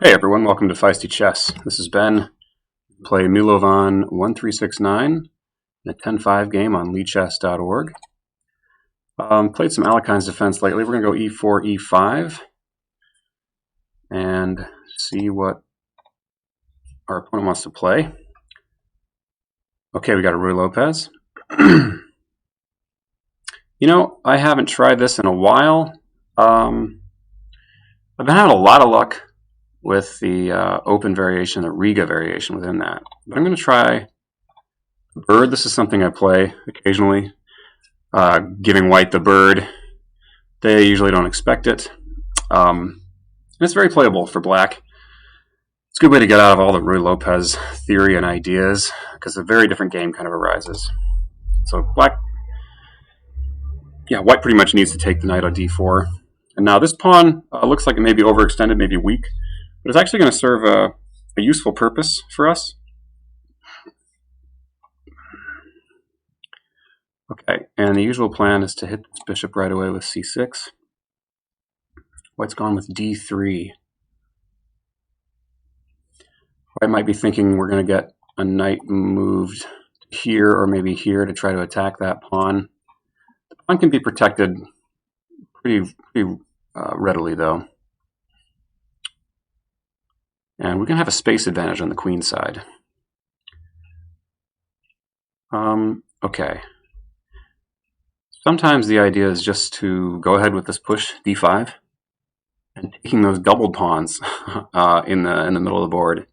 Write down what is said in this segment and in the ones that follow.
Hey everyone, welcome to Feisty Chess. This is Ben. Play Milovan 1369 in a 10-5 game on leechess.org. Played some Alekhine's defense lately. We're going to go e4, e5 and see what our opponent wants to play. Okay, we got a Ruy Lopez. You know, I haven't tried this in a while. I've been having a lot of luck with the open variation, the Riga variation within that. But I'm going to try bird. This is something I play occasionally. Giving white the bird. They usually don't expect it. And it's very playable for black. It's a good way to get out of all the Ruy Lopez theory and ideas, because a very different game kind of arises. So white pretty much needs to take the knight on d4. And now this pawn looks like it may be overextended, maybe weak. But it's actually going to serve a useful purpose for us. Okay, and the usual plan is to hit this bishop right away with c6. White's gone with d3. White might be thinking we're going to get a knight moved here or maybe here to try to attack that pawn. The pawn can be protected pretty readily, though. And we're going to have a space advantage on the queen side. Okay. Sometimes the idea is just to go ahead with this push, d5, and taking those doubled pawns in the middle of the board.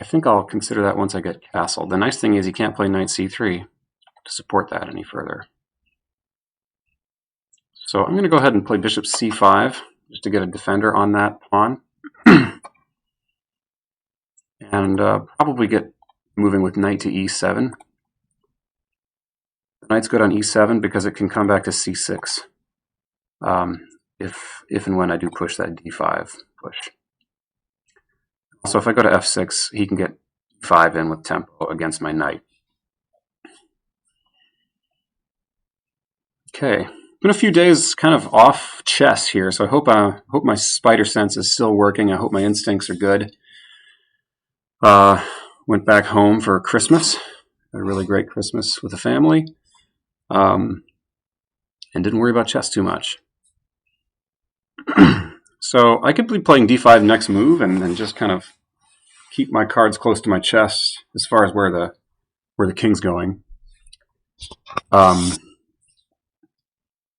I think I'll consider that once I get castled. The nice thing is you can't play knight c3 to support that any further. So I'm going to go ahead and play bishop c5 just to get a defender on that pawn. And probably get moving with knight to e7. The knight's good on e7 because it can come back to c6 if and when I do push that d5 push. Also, if I go to f6, he can get e5 in with tempo against my knight. Okay. Been a few days kind of off chess here, so I hope my spider sense is still working. I hope my instincts are good. Went back home for Christmas, a really great Christmas with the family, and didn't worry about chess too much. So I could be playing d5 next move and just kind of keep my cards close to my chest as far as where the king's going.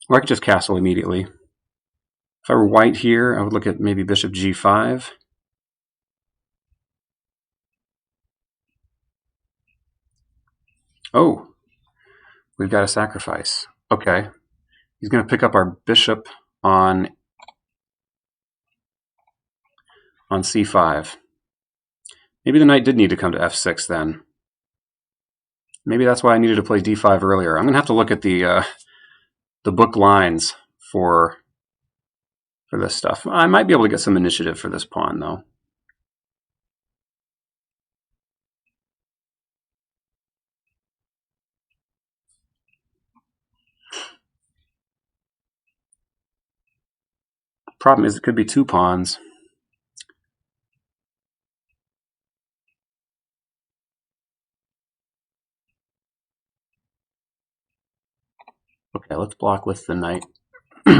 Or I could just castle immediately. If I were white here, I would look at maybe bishop g5. Oh, we've got a sacrifice. Okay. He's going to pick up our bishop on c5. Maybe the knight did need to come to f6 then. Maybe that's why I needed to play d5 earlier. I'm going to have to look at the book lines for this stuff. I might be able to get some initiative for this pawn, though. Problem is, it could be two pawns. Okay, let's block with the knight. We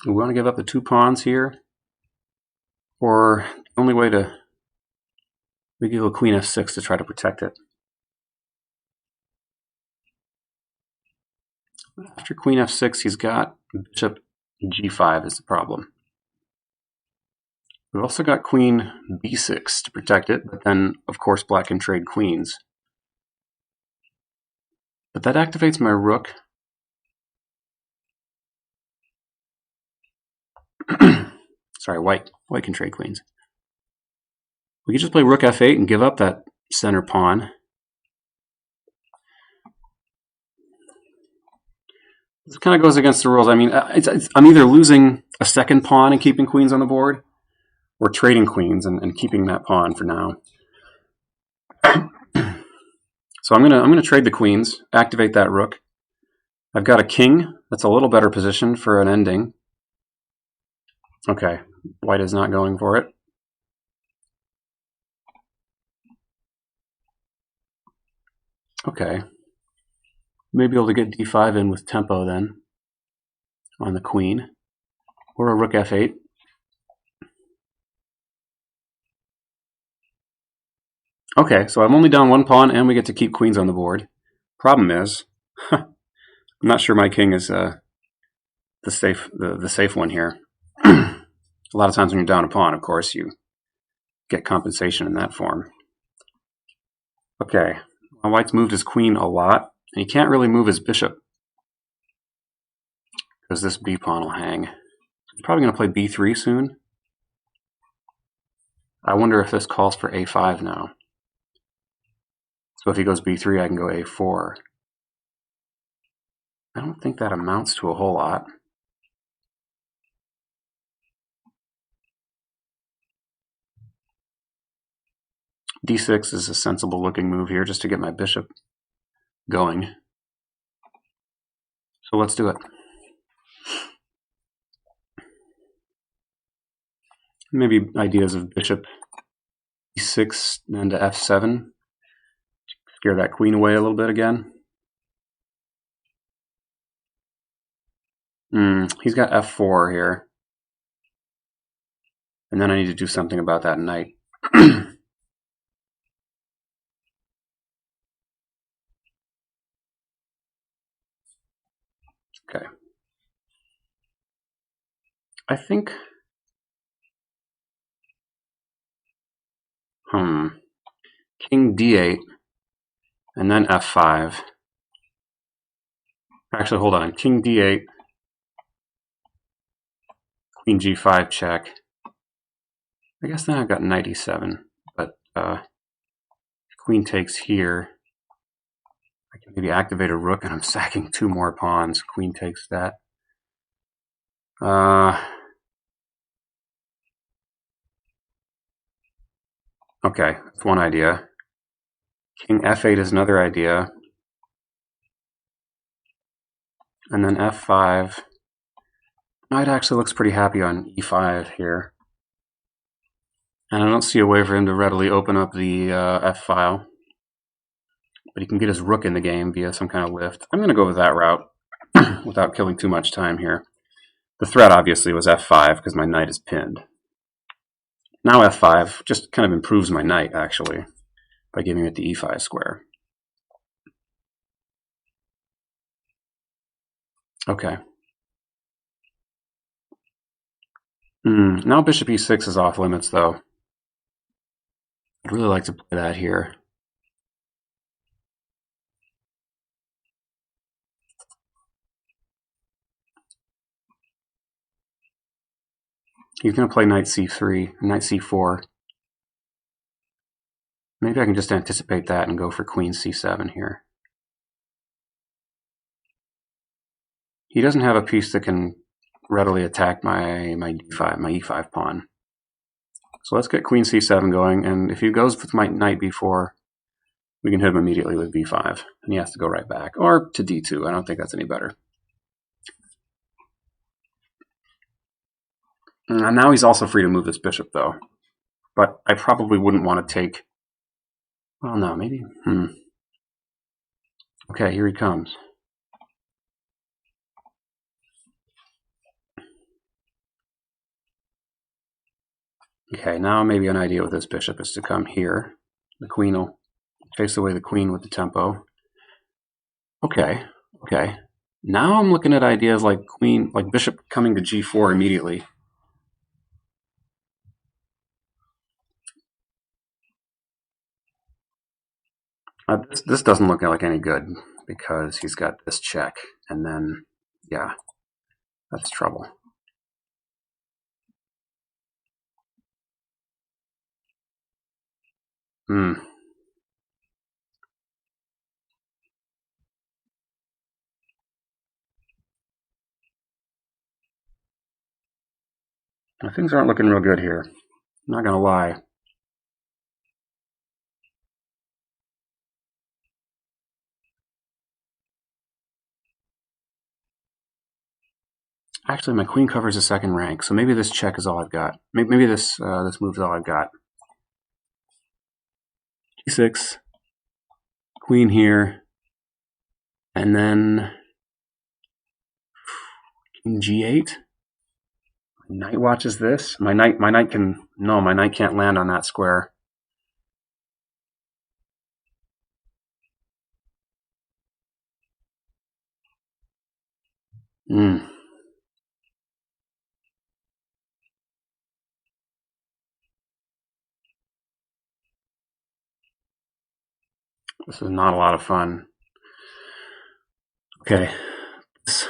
want to give up the two pawns here, or the only way to we give a queen f6 to try to protect it. After queen f6, he's got bishop g5 is the problem. We've also got queen b6 to protect it, but then, of course, black can trade queens. But that activates my rook. Sorry, white can trade queens. We could just play rook f8 and give up that center pawn. This kind of goes against the rules. I mean, I'm either losing a second pawn and keeping queens on the board, or trading queens and keeping that pawn for now. So I'm gonna trade the queens, activate that rook. I've got a king that's a little better position for an ending. Okay, white is not going for it. Okay, maybe able to get d5 in with tempo then on the queen, or a rook f8. Okay, so I'm only down one pawn, and we get to keep queens on the board. Problem is, I'm not sure my king is the safe one here. A lot of times when you're down a pawn, of course, you get compensation in that form. Okay, my white's moved his queen a lot, and he can't really move his bishop because this b pawn will hang. I'm probably going to play b3 soon. I wonder if this calls for a5 now. So if he goes b3, I can go a4. I don't think that amounts to a whole lot. d6 is a sensible looking move here just to get my bishop going. So let's do it. Maybe ideas of bishop e6 and to f7. Scare that queen away a little bit again. He's got f4 here. And then I need to do something about that knight. Okay. I think... King d8 and then f5. Actually, hold on. King d8, queen g5 check. I guess then I've got knight e7, but queen takes here. I can maybe activate a rook, and I'm sacking two more pawns. Queen takes that. Okay, that's one idea. King f8 is another idea. And then f5. Knight actually looks pretty happy on e5 here. And I don't see a way for him to readily open up the f-file. But he can get his rook in the game via some kind of lift. I'm going to go with that route without killing too much time here. The threat obviously was f5 because my knight is pinned. Now f5 just kind of improves my knight actually by giving it the e5 square. Okay. Now bishop e6 is off limits though. I'd really like to play that here. He's going to play knight c3, knight c4. Maybe I can just anticipate that and go for queen c7 here. He doesn't have a piece that can readily attack my e5 pawn. So let's get queen c7 going, and if he goes with my knight b4, we can hit him immediately with b5, and he has to go right back, or to d2. I don't think that's any better. And now he's also free to move this bishop, though. But I probably wouldn't want to take... Well, no, maybe... Okay, here he comes. Okay, now maybe an idea with this bishop is to come here. The queen will chase away the queen with the tempo. Okay. Now I'm looking at ideas like queen, like bishop coming to g4 immediately. This doesn't look like any good because he's got this check, and then, yeah, that's trouble. Things aren't looking real good here. I'm not gonna lie. Actually, my queen covers the second rank, so maybe this check is all I've got. Maybe this move is all I've got. G6, queen here, and then king G8. My knight watches this. My knight can't land on that square. This is not a lot of fun. Okay. This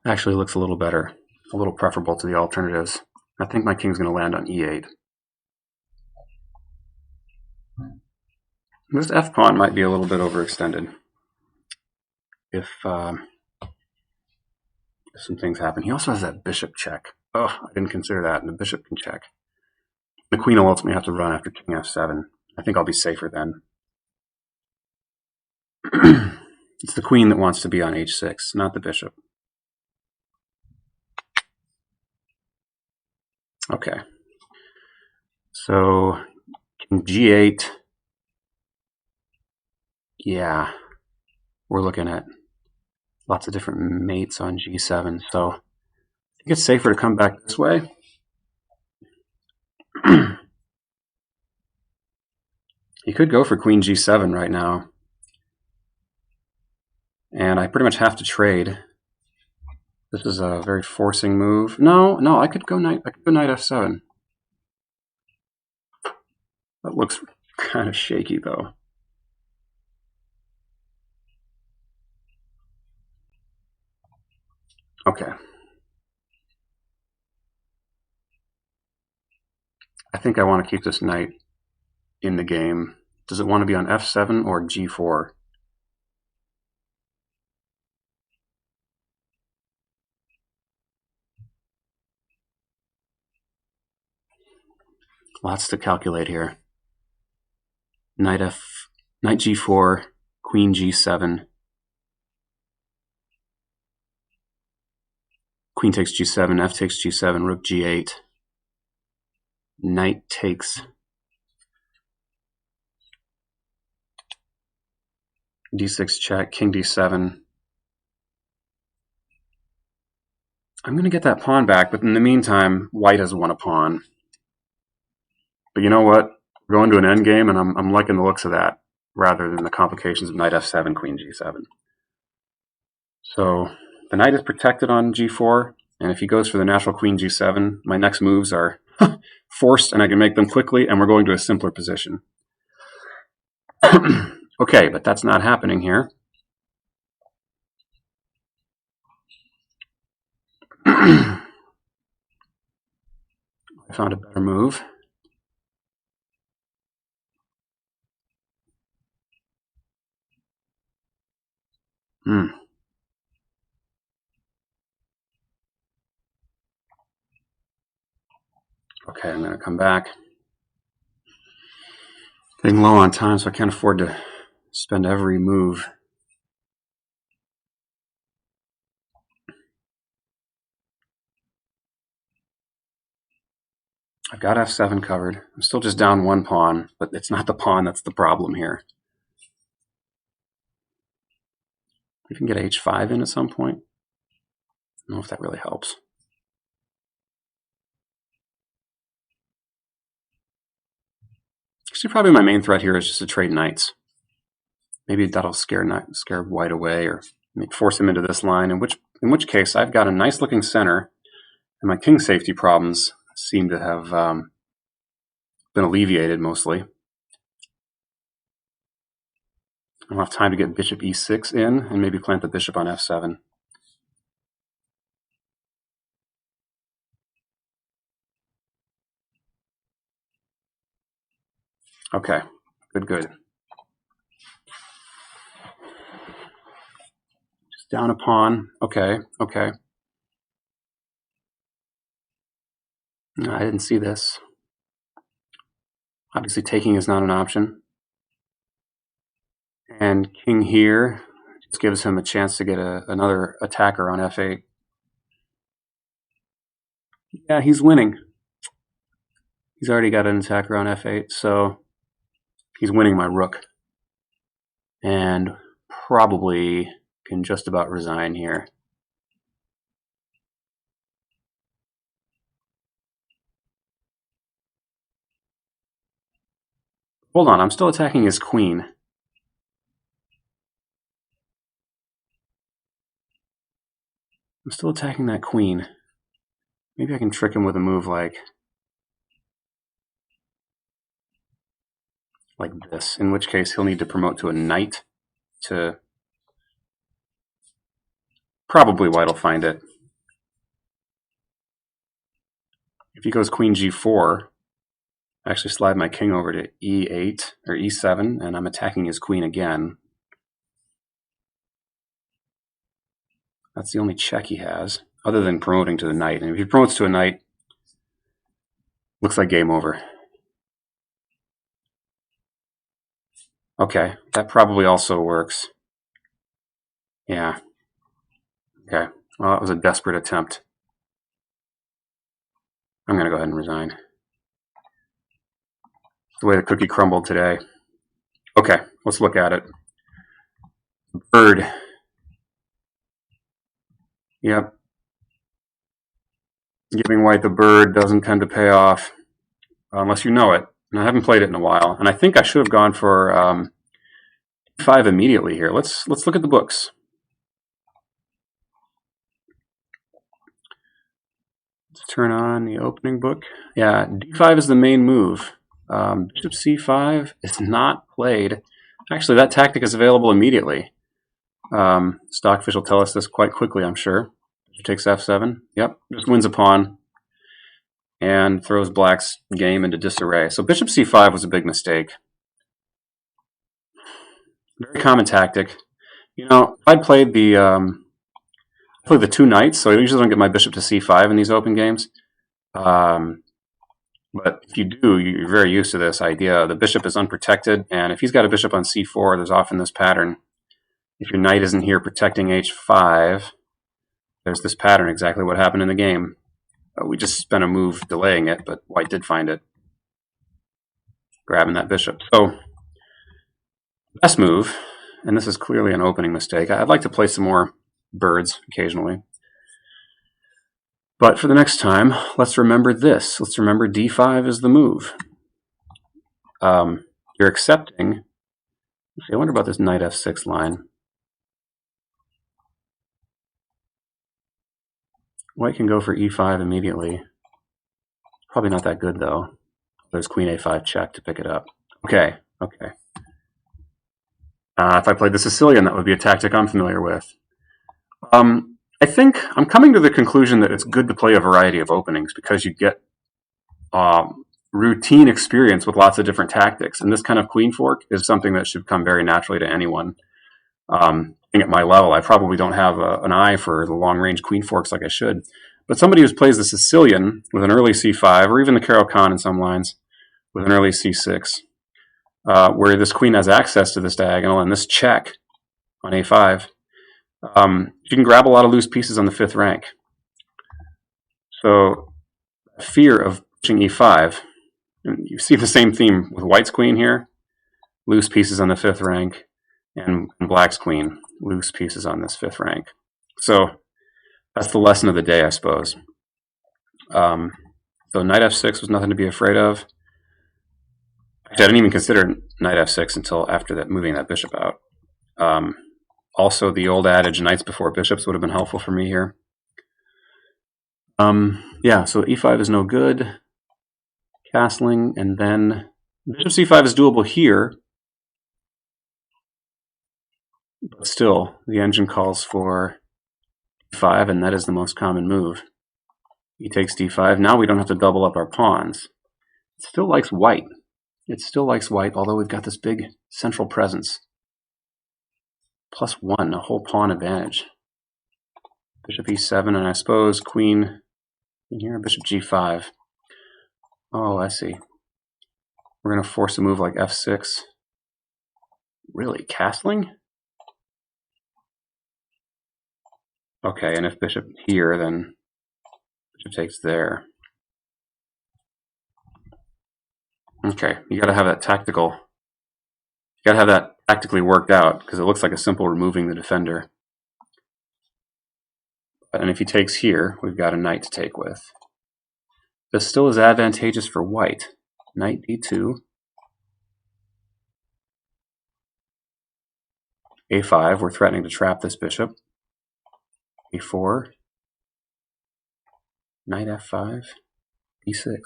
actually looks a little better, a little preferable to the alternatives. I think my king's going to land on E8. This F pawn might be a little bit overextended if some things happen. He also has that bishop check. Oh, I didn't consider that, and the bishop can check. The queen will ultimately have to run after king F7. I think I'll be safer then. It's the queen that wants to be on H6, not the bishop. Okay. So king G8. Yeah, we're looking at lots of different mates on G7, so I think it's safer to come back this way. He could go for queen G7 right now, and I pretty much have to trade. This is a very forcing move. No, I could go knight F7. That looks kind of shaky though. Okay. I think I want to keep this knight in the game. Does it want to be on F7 or G4? Lots to calculate here. Knight G4, queen G7. Queen takes G7, F takes G7, rook G8. Knight takes D6 check, king D7. I'm going to get that pawn back, but in the meantime, white has won a pawn. But you know what? We're going to an endgame, and I'm liking the looks of that rather than the complications of knight F7, queen G7. So the knight is protected on G4, and if he goes for the natural queen G7, my next moves are forced, and I can make them quickly, and we're going to a simpler position. Okay, but that's not happening here. I found a better move. Okay, I'm going to come back. Getting low on time, so I can't afford to spend every move. I've got F7 covered. I'm still just down one pawn, but it's not the pawn that's the problem here. We can get H5 in at some point. I don't know if that really helps. Actually, probably my main threat here is just to trade knights. Maybe that'll scare white away, or force him into this line. In which case, I've got a nice looking center, and my king safety problems seem to have been alleviated mostly. I'll have time to get bishop E6 in, and maybe plant the bishop on F7. Okay, good. Just down a pawn. Okay. No, I didn't see this. Obviously, taking is not an option. And king here, This gives him a chance to get another attacker on f8. Yeah, he's winning. He's already got an attacker on f8, so he's winning my rook. And probably can just about resign here. Hold on, I'm still attacking his queen. I'm still attacking that queen. Maybe I can trick him with a move like this, in which case he'll need to promote to a knight to... Probably white will find it. If he goes queen g4, I actually slide my king over to e8 or e7, and I'm attacking his queen again. That's the only check he has, other than promoting to the knight. And if he promotes to a knight, looks like game over. Okay, that probably also works. Yeah. Okay, well, that was a desperate attempt. I'm going to go ahead and resign. The way the cookie crumbled today. Okay, let's look at it. Bird. Yep. Giving white the bird doesn't tend to pay off unless you know it. And I haven't played it in a while. And I think I should have gone for 5 immediately here. Let's look at the books. Let's turn on the opening book. Yeah, d5 is the main move. Bishop c5 is not played. Actually, that tactic is available immediately. Stockfish will tell us this quite quickly, I'm sure. Bishop takes f7. Yep, just wins a pawn and throws black's game into disarray. So bishop c5 was a big mistake. Very common tactic. You know, if I'd played the 2 knights, so I usually don't get my bishop to c5 in these open games. But if you do, you're very used to this idea. The bishop is unprotected, and if he's got a bishop on c4, there's often this pattern. If your knight isn't here protecting h5, there's this pattern, exactly what happened in the game. We just spent a move delaying it, but white did find it, grabbing that bishop. So, best move, and this is clearly an opening mistake. I'd like to play some more birds occasionally. But for the next time, let's remember this. Let's remember d5 is the move. You're accepting. I wonder about this knight f6 line. White can go for e5 immediately. Probably not that good, though. There's queen a5 check to pick it up. Okay, okay. If I played the Sicilian, that would be a tactic I'm familiar with. I think I'm coming to the conclusion that it's good to play a variety of openings because you get routine experience with lots of different tactics. And this kind of queen fork is something that should come very naturally to anyone. At my level, I probably don't have an eye for the long-range queen forks like I should. But somebody who plays the Sicilian with an early c5, or even the Caro-Kann in some lines with an early c6, where this queen has access to this diagonal and this check on a5, you can grab a lot of loose pieces on the 5th rank. So fear of pushing e5, and you see the same theme with white's queen here, loose pieces on the 5th rank, and black's queen, loose pieces on this 5th rank. So that's the lesson of the day, I suppose. So knight f6 was nothing to be afraid of. Actually, I didn't even consider knight f6 until after that, moving that bishop out. Also, the old adage, knights before bishops, would have been helpful for me here. Yeah, so e5 is no good. Castling, and then bishop c5 is doable here. But still, the engine calls for d5, and that is the most common move. He takes d5. Now we don't have to double up our pawns. It still likes white. It still likes white, although we've got this big central presence. +1, a whole pawn advantage. Bishop e7, and I suppose queen in here, bishop g5. Oh, I see. We're going to force a move like f6. Really? Castling? Okay, and if bishop here, then bishop takes there. Okay, you gotta have that tactically worked out, because it looks like a simple removing the defender. And if he takes here, we've got a knight to take with. This still is advantageous for white. Knight d2. a5, we're threatening to trap this bishop. a4. Knight f5. b6.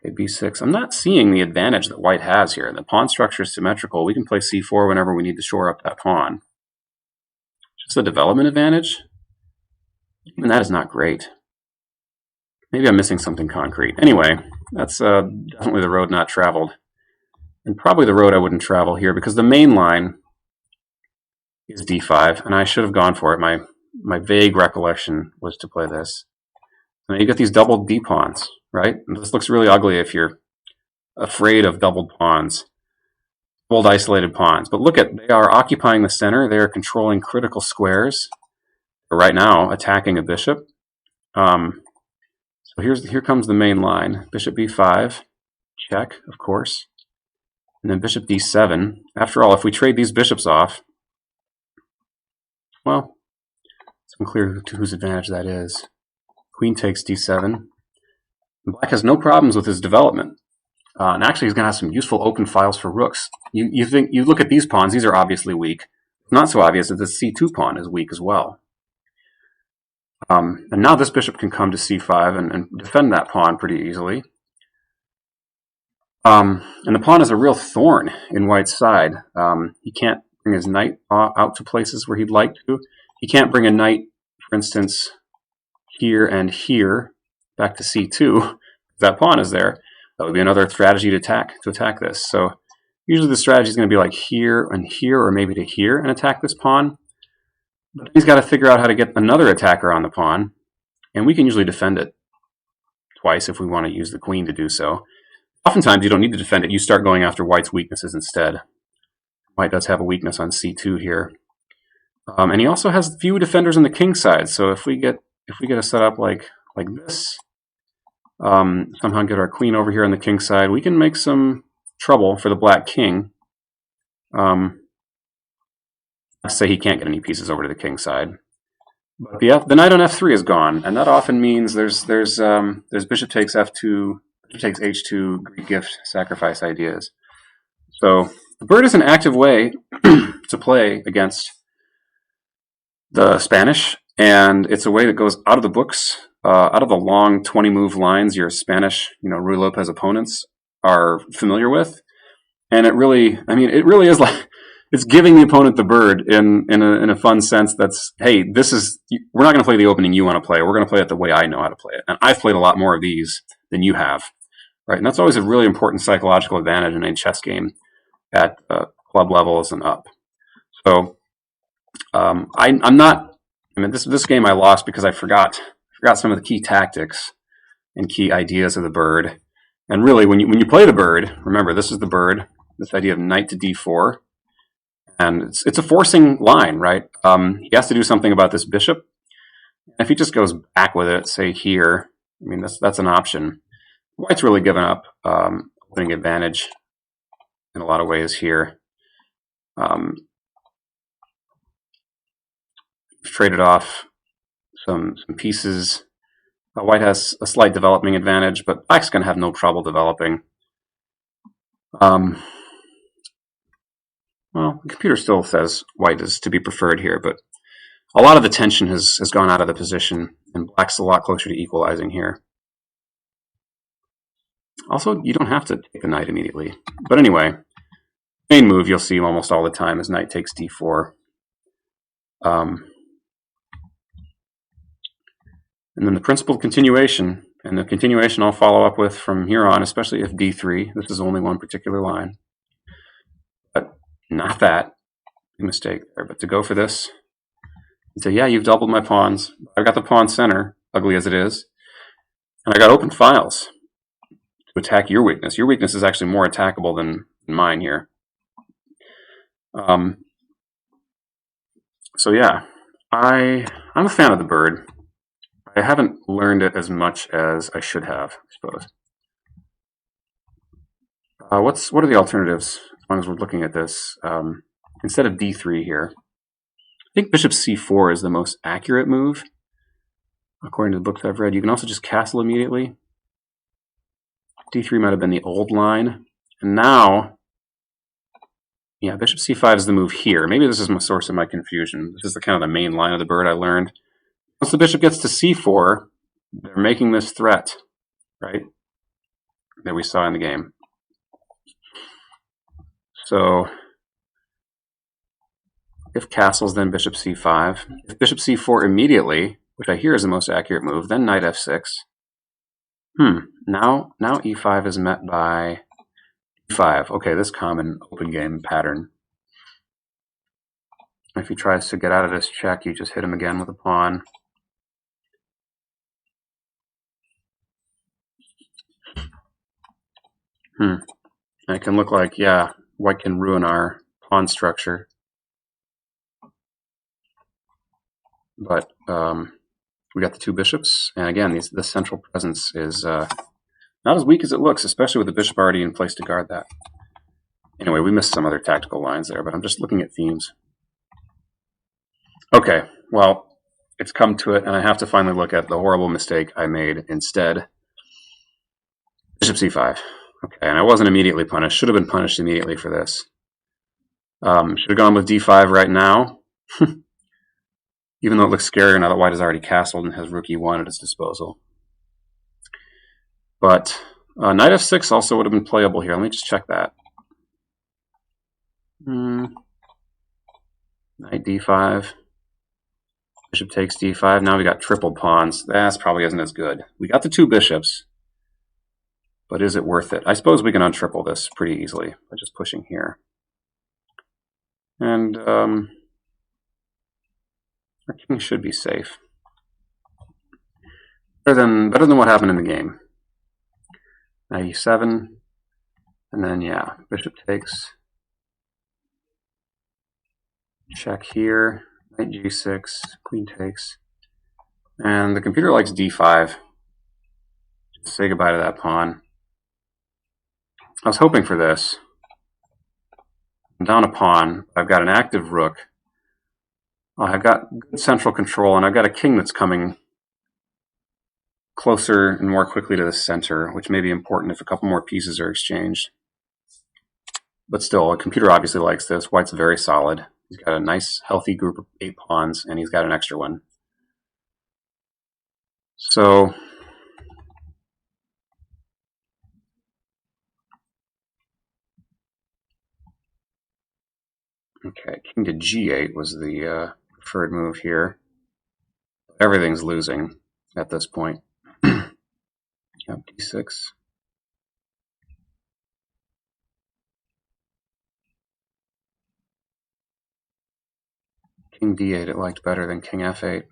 Okay, b6. I'm not seeing the advantage that white has here. The pawn structure is symmetrical. We can play c4 whenever we need to shore up that pawn. Just a development advantage? Even that is not great. Maybe I'm missing something concrete. Anyway, that's definitely the road not traveled. And probably the road I wouldn't travel here, because the main line is d5, and I should have gone for it. My vague recollection was to play this. Now you get these doubled d pawns, right? And this looks really ugly if you're afraid of doubled pawns, doubled isolated pawns. But look at, they are occupying the center. They are controlling critical squares. Right now, attacking a bishop. So here comes the main line. Bishop b5, check, of course. And then bishop d7. After all, if we trade these bishops off, well, it's unclear to whose advantage that is. Queen takes d7. Black has no problems with his development. And actually, he's going to have some useful open files for rooks. You look at these pawns; these are obviously weak. Not so obvious that the c2 pawn is weak as well. And now this bishop can come to c5 and defend that pawn pretty easily. And the pawn is a real thorn in white's side. He can't bring his knight out to places where he'd like to. He can't bring a knight, for instance, here and here back to c2. That pawn is there. That would be another strategy to attack this. So usually the strategy is going to be like here and here, or maybe to here and attack this pawn. But he's got to figure out how to get another attacker on the pawn, and we can usually defend it twice if we want to use the queen to do so. Oftentimes you don't need to defend it. You start going after white's weaknesses instead. White does have a weakness on c2 here. And he also has few defenders on the king side. So if we get a setup like this, somehow get our queen over here on the king side, we can make some trouble for the black king. Say he can't get any pieces over to the king side. But the knight on f3 is gone, and that often means there's bishop takes f2, bishop takes h2, Greek gift, sacrifice ideas. So the bird is an active way to play against the Spanish, and it's a way that goes out of the books, out of the long 20-move lines your Spanish, Ruy Lopez opponents are familiar with. And it really is like, it's giving the opponent the bird in a fun sense. That's, hey, we're not going to play the opening you want to play. We're going to play it the way I know how to play it. And I've played a lot more of these than you have, right? And that's always a really important psychological advantage in a chess game at club levels and up. So this game I lost because I forgot some of the key tactics and key ideas of the bird. And really, when you play the bird, remember, this is the bird, this idea of knight to d4. And it's a forcing line, right? He has to do something about this bishop. If he just goes back with it, say here, that's an option. White's really given up opening advantage in a lot of ways here. Traded off some pieces. White has a slight developing advantage, but Black's going to have no trouble developing. Well, the computer still says white is to be preferred here, but a lot of the tension has gone out of the position, and Black's a lot closer to equalizing here. Also, you don't have to take the knight immediately. But anyway, main move you'll see almost all the time is knight takes d4. And then the principled continuation, and the continuation I'll follow up with from here on, especially if d3. This is only one particular line. But not that. Mistake there. But to go for this and say, yeah, you've doubled my pawns. I've got the pawn center, ugly as it is. And I got open files to attack your weakness. Your weakness is actually more attackable than mine here. So yeah, I'm a fan of the bird. I haven't learned it as much as I should have, I suppose. What are the alternatives? As long as we're looking at this, instead of d3 here, I think bishop c4 is the most accurate move, according to the books I've read. You can also just castle immediately. d3 might have been the old line, and now, yeah, bishop c5 is the move here. Maybe this is my source of my confusion. This is the kind of the main line of the bird I learned. Once the bishop gets to c4, they're making this threat, right, that we saw in the game. So if castles, then bishop c5. If bishop c4 immediately, which I hear is the most accurate move, then knight f6. Now e5 is met by e5. Okay, this common open game pattern. If he tries to get out of this check, you just hit him again with a pawn. It can look like, yeah, white can ruin our pawn structure. But we got the two bishops, and again, the central presence is not as weak as it looks, especially with the bishop already in place to guard that. Anyway, we missed some other tactical lines there, but I'm just looking at themes. Okay, well, it's come to it, and I have to finally look at the horrible mistake I made instead. Bishop c5. Okay, and I wasn't immediately punished. Should have been punished immediately for this. Should have gone with d5 right now. Even though it looks scarier now that white has already castled and has rook e1 at its disposal. But knight f6 also would have been playable here. Let me just check that. Knight d5. Bishop takes d5. Now we got triple pawns. That probably isn't as good. We got the two bishops. But is it worth it? I suppose we can untriple this pretty easily by just pushing here. And our king should be safe. Better than what happened in the game. Knight e7. And then, yeah, bishop takes. Check here. Knight g6. Queen takes. And the computer likes d5. Just say goodbye to that pawn. I was hoping for this. I'm down a pawn. I've got an active rook. I've got good central control, and I've got a king that's coming closer and more quickly to the center, which may be important if a couple more pieces are exchanged. But still, a computer obviously likes this. White's very solid. He's got a nice, healthy group of 8 pawns, and he's got an extra one. So okay, king to g8 was the preferred move here. Everything's losing at this point. Yep, d6. King d8 it liked better than king f8.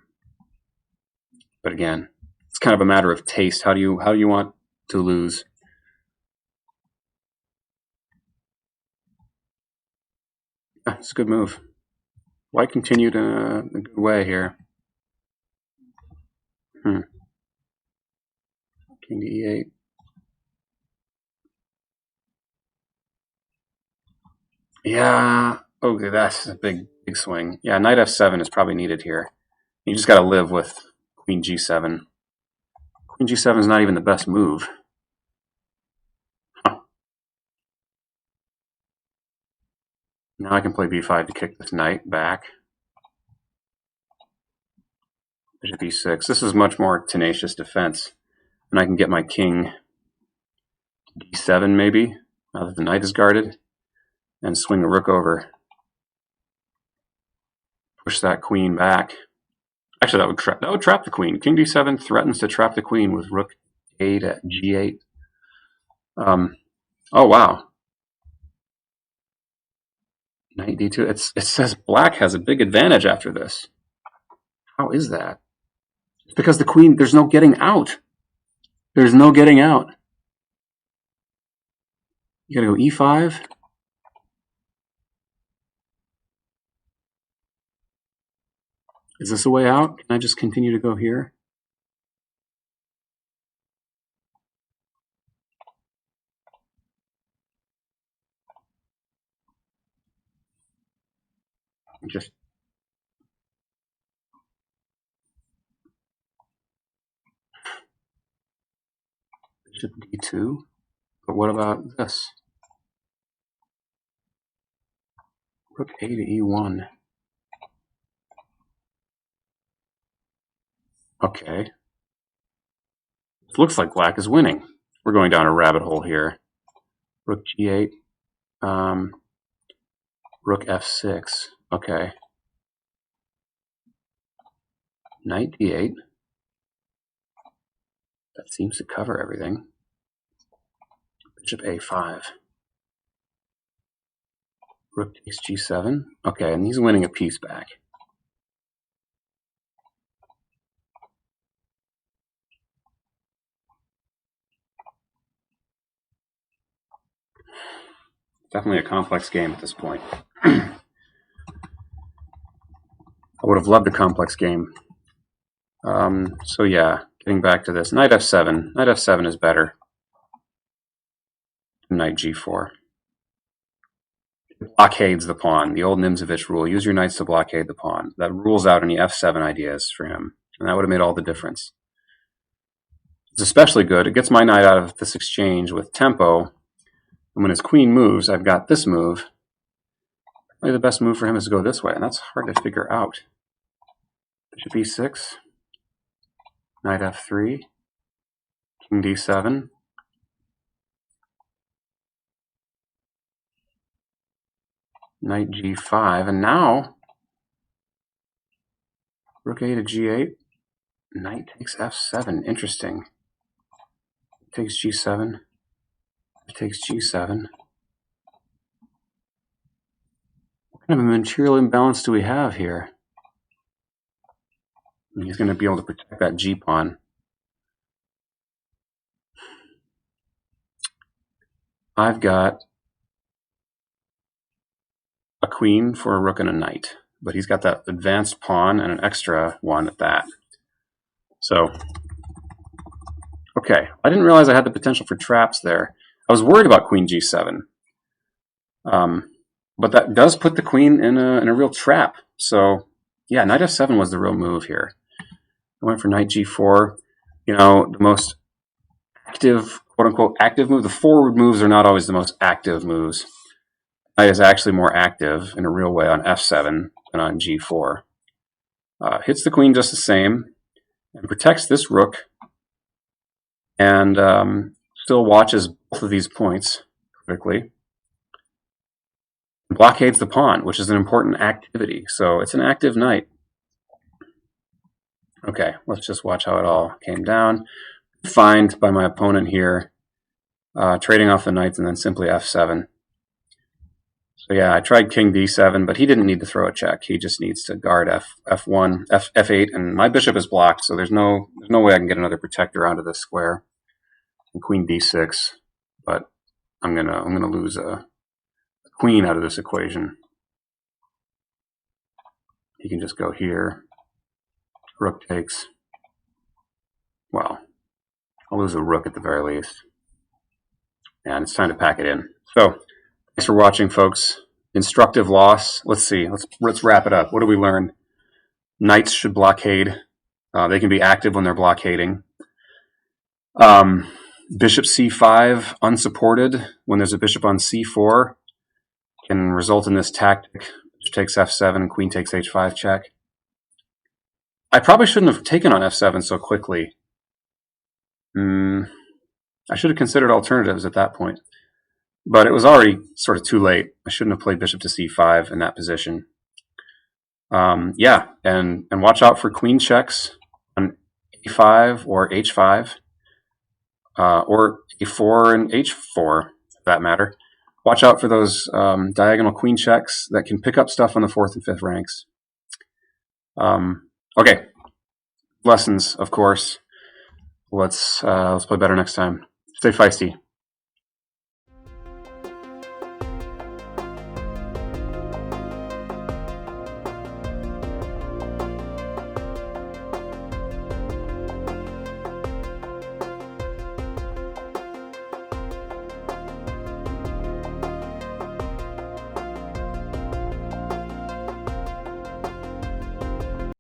But again, it's kind of a matter of taste. How do you want to lose? Yeah, it's a good move. White continued in a good way here. King to e8. Yeah. Okay, that's a big swing. Yeah, knight f7 is probably needed here. You just got to live with queen g7. Queen g7 is not even the best move. Huh. Now I can play b5 to kick this knight back. Bishop e6. This is much more tenacious defense. And I can get my king to d7 maybe, now that the knight is guarded, and swing a rook over. Push that queen back. Actually, that would trap the queen. King d7 threatens to trap the queen with rook a to g8. Oh wow. Knight d2. It says black has a big advantage after this. How is that? It's because the queen. There's no getting out. There's no getting out. You gotta go e5. Is this a way out? Can I just continue to go here? Just bishop d2. But what about this? Rook a to e1. Okay. It looks like black is winning. We're going down a rabbit hole here. Rook g8. Rook f6. Okay. Knight d8. That seems to cover everything. Bishop a5. Rook takes g7. Okay, and he's winning a piece back. Definitely a complex game at this point. I would have loved a complex game. So yeah, getting back to this. Knight f7. Knight f7 is better than knight g4. It blockades the pawn. The old Nimzovich rule. Use your knights to blockade the pawn. That rules out any f7 ideas for him. And that would have made all the difference. It's especially good. It gets my knight out of this exchange with tempo. And when his queen moves, I've got this move. Probably the best move for him is to go this way, and that's hard to figure out. Bishop e6, knight f3, king d7, knight g5, and now rook a to g8, knight takes f7. Interesting. Takes g7, takes g7. What kind of a material imbalance do we have here? He's going to be able to protect that g-pawn. I've got a queen for a rook and a knight, but he's got that advanced pawn and an extra one at that. So, okay, I didn't realize I had the potential for traps there. I was worried about queen g7, but that does put the queen in a real trap. So, yeah, knight f7 was the real move here. I went for knight g4. You know, the most active, quote-unquote, active move. The forward moves are not always the most active moves. Knight is actually more active in a real way on f7 than on g4. Hits the queen just the same and protects this rook, and still watches both of these points critically. Blockades the pawn, which is an important activity. So it's an active knight. Okay, let's just watch how it all came down. Defined by my opponent here, trading off the knights and then simply f7. So yeah, I tried king d7, but he didn't need to throw a check. He just needs to guard f1, f8, and my bishop is blocked, so there's no way I can get another protector onto this square. And queen d6, but I'm gonna lose a queen out of this equation. He can just go here. Rook takes. Well, I'll lose a rook at the very least. And it's time to pack it in. So, thanks for watching, folks. Instructive loss. Let's see. Let's wrap it up. What do we learn? Knights should blockade. They can be active when they're blockading. Bishop c5 unsupported when there's a bishop on c4 can result in this tactic. Bishop takes f7, queen takes h5 check. I probably shouldn't have taken on f7 so quickly. I should have considered alternatives at that point. But it was already sort of too late. I shouldn't have played bishop to c5 in that position. Yeah, and watch out for queen checks on a5 or h5, or a4 and h4, for that matter. Watch out for those diagonal queen checks that can pick up stuff on the 4th and 5th ranks. Okay, lessons, of course. Let's play better next time. Stay feisty.